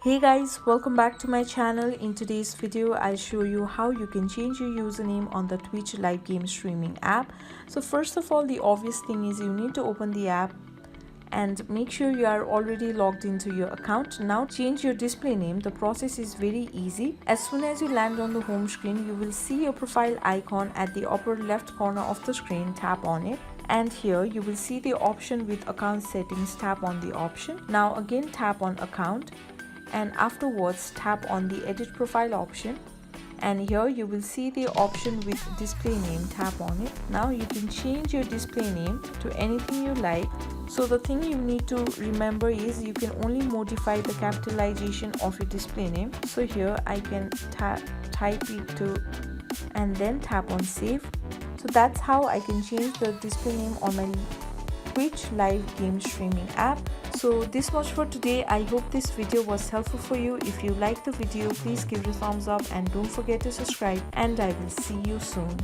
Hey guys, welcome back to my channel. In today's video I'll show you how you can change your username on the Twitch live game streaming app. So first of all, the obvious thing is you need to open the app and make sure you are already logged into your account. Now change your display name. The process is very easy. As soon as you land on the home screen, you will see your profile icon at the upper left corner of the screen. Tap on it. And here you will see the option with account settings. Tap on the option. Now again tap on account, and afterwards tap on the edit profile option, and here you will see the option with display name. Tap on it. Now you can change your display name to anything you like. So the thing you need to remember is you can only modify the capitalization of your display name. So here I can type it to and then tap on save. So that's how I can change the display name on my Twitch live game streaming app. So this much for today. I hope this video was helpful for you. If you liked the video, please give it a thumbs up and don't forget to subscribe, and I will see you soon.